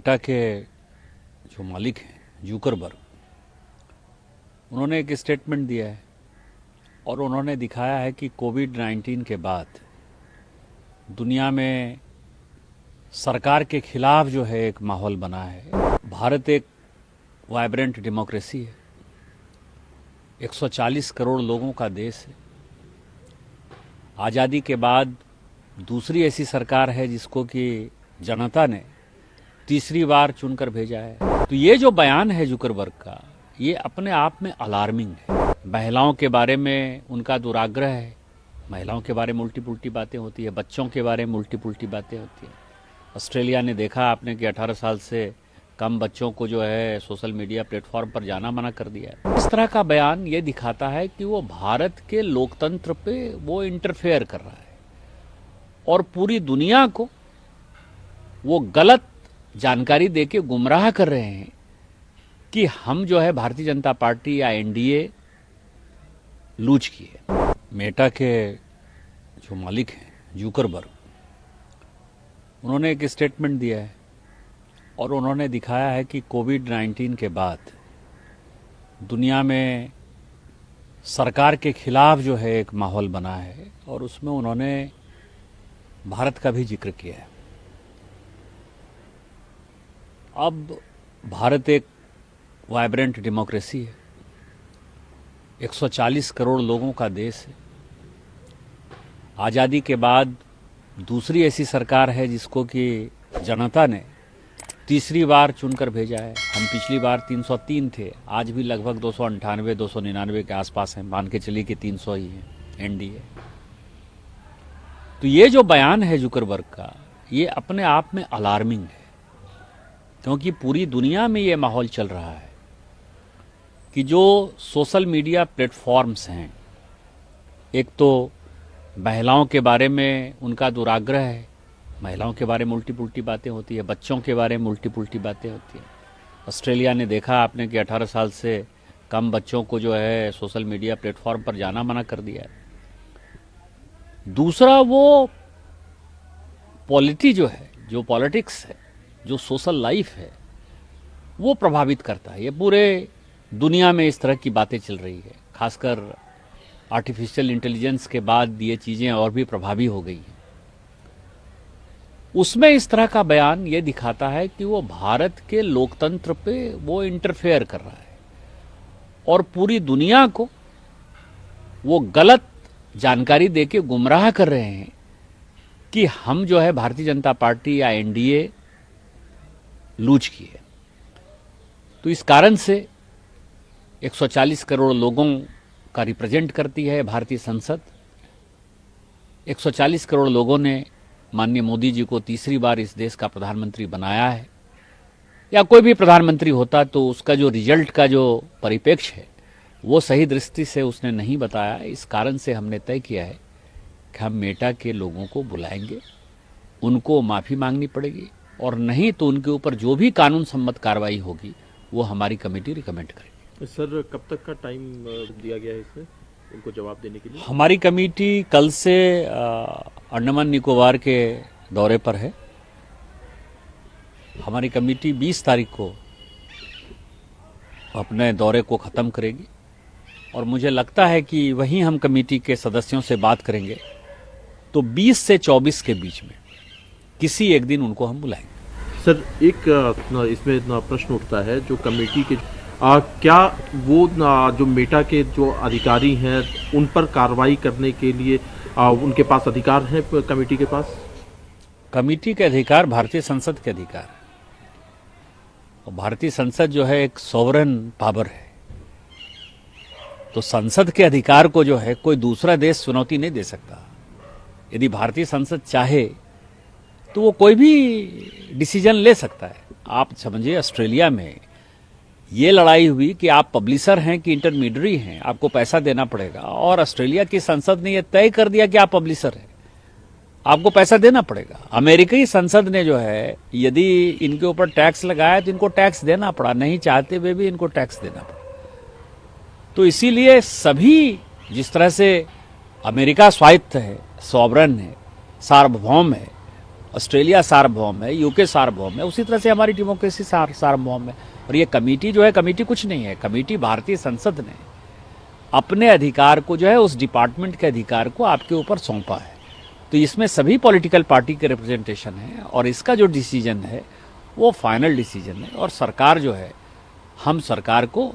Meta के जो मालिक हैं जुकरबर्ग, उन्होंने एक स्टेटमेंट दिया है और उन्होंने दिखाया है कि कोविड-19 के बाद दुनिया में सरकार के खिलाफ जो है एक माहौल बना है। भारत एक वाइब्रेंट डेमोक्रेसी है, 140 करोड़ लोगों का देश है। आज़ादी के बाद दूसरी ऐसी सरकार है जिसको कि जनता ने तीसरी बार चुनकर भेजा है। तो ये जो बयान है जुकरबर्ग का, ये अपने आप में अलार्मिंग है। महिलाओं के बारे में उनका दुराग्रह है, महिलाओं के बारे में उल्टी पुल्टी बातें होती है, बच्चों के बारे में उल्टी पुल्टी बातें होती है। ऑस्ट्रेलिया ने देखा आपने कि 18 साल से कम बच्चों को जो है सोशल मीडिया प्लेटफॉर्म पर जाना मना कर दिया है। इस तरह का बयान ये दिखाता है कि वो भारत के लोकतंत्र पे वो इंटरफेयर कर रहा है और पूरी दुनिया को वो गलत जानकारी देके गुमराह कर रहे हैं कि हम जो है भारतीय जनता पार्टी या एनडीए लूज किए। मेटा के जो मालिक हैं जुकरबर्ग, उन्होंने एक स्टेटमेंट दिया है और उन्होंने दिखाया है कि कोविड-19 के बाद दुनिया में सरकार के खिलाफ जो है एक माहौल बना है और उसमें उन्होंने भारत का भी जिक्र किया है। अब भारत एक वाइब्रेंट डेमोक्रेसी है, 140 करोड़ लोगों का देश है। आज़ादी के बाद दूसरी ऐसी सरकार है जिसको कि जनता ने तीसरी बार चुनकर भेजा है। हम पिछली बार 303 थे, आज भी लगभग 298 299 के आसपास हैं, मान के चलिए कि 300 ही है एनडीए। तो ये जो बयान है जुकरबर्ग का, ये अपने आप में अलार्मिंग है, क्योंकि पूरी दुनिया में ये माहौल चल रहा है कि जो सोशल मीडिया प्लेटफॉर्म्स हैं, एक तो महिलाओं के बारे में उनका दुराग्रह है, महिलाओं के बारे में उल्टी पुल्टी बातें होती है, बच्चों के बारे में उल्टी पुल्टी बातें होती है। ऑस्ट्रेलिया ने देखा आपने कि 18 साल से कम बच्चों को जो है सोशल मीडिया प्लेटफॉर्म पर जाना मना कर दिया है। दूसरा, वो पॉलिटी जो है, जो पॉलिटिक्स है, जो सोशल लाइफ है, वो प्रभावित करता है। ये पूरे दुनिया में इस तरह की बातें चल रही है, खासकर आर्टिफिशियल इंटेलिजेंस के बाद ये चीज़ें और भी प्रभावी हो गई हैं। उसमें इस तरह का बयान ये दिखाता है कि वो भारत के लोकतंत्र पे वो इंटरफेयर कर रहा है और पूरी दुनिया को वो गलत जानकारी देके गुमराह कर रहे हैं कि हम जो है भारतीय जनता पार्टी या एनडीए लूज किए। तो इस कारण से 140 करोड़ लोगों का रिप्रेजेंट करती है भारतीय संसद। 140 करोड़ लोगों ने माननीय मोदी जी को तीसरी बार इस देश का प्रधानमंत्री बनाया है, या कोई भी प्रधानमंत्री होता तो उसका जो रिजल्ट का जो परिप्रेक्ष्य है वो सही दृष्टि से उसने नहीं बताया। इस कारण से हमने तय किया है कि हम मेटा के लोगों को बुलाएंगे, उनको माफ़ी मांगनी पड़ेगी और नहीं तो उनके ऊपर जो भी कानून सम्मत कार्रवाई होगी वो हमारी कमेटी रिकमेंड करेगी। सर, कब तक का टाइम दिया गया है इसमें उनको जवाब देने के लिए? हमारी कमेटी कल से अंडमान निकोबार के दौरे पर है। हमारी कमेटी 20 तारीख को अपने दौरे को ख़त्म करेगी और मुझे लगता है कि वहीं हम कमेटी के सदस्यों से बात करेंगे, तो 20 से 24 के बीच में किसी एक दिन उनको हम बुलाएंगे। सर, एक इसमें प्रश्न उठता है, जो कमेटी के क्या वो जो मेटा के जो अधिकारी हैं उन पर कार्रवाई करने के लिए उनके पास अधिकार हैं? कमेटी के पास, कमेटी के अधिकार भारतीय संसद के अधिकार है और भारतीय संसद जो है एक सॉवरेन पावर है। तो संसद के अधिकार को जो है कोई दूसरा देश चुनौती नहीं दे सकता। यदि भारतीय संसद चाहे तो वो कोई भी डिसीजन ले सकता है। आप समझिए, ऑस्ट्रेलिया में ये लड़ाई हुई कि आप पब्लिशर हैं कि इंटरमीडियरी हैं, आपको पैसा देना पड़ेगा, और ऑस्ट्रेलिया की संसद ने यह तय कर दिया कि आप पब्लिशर हैं, आपको पैसा देना पड़ेगा। अमेरिकी संसद ने जो है यदि इनके ऊपर टैक्स लगाया तो इनको टैक्स देना पड़ा, नहीं चाहते हुए भी इनको टैक्स देना पड़ा। तो इसीलिए सभी, जिस तरह से अमेरिका स्वायत्त है, सॉवरन है, सार्वभौम है, ऑस्ट्रेलिया सार्वभौम है, यूके सार्वभौम है, उसी तरह से हमारी डेमोक्रेसी सार्वभौम है। और ये कमेटी जो है, कमेटी कुछ नहीं है, कमेटी भारतीय संसद ने अपने अधिकार को जो है उस डिपार्टमेंट के अधिकार को आपके ऊपर सौंपा है। तो इसमें सभी पॉलिटिकल पार्टी के रिप्रेजेंटेशन है और इसका जो डिसीजन है वो फाइनल डिसीजन है। और सरकार जो है, हम सरकार को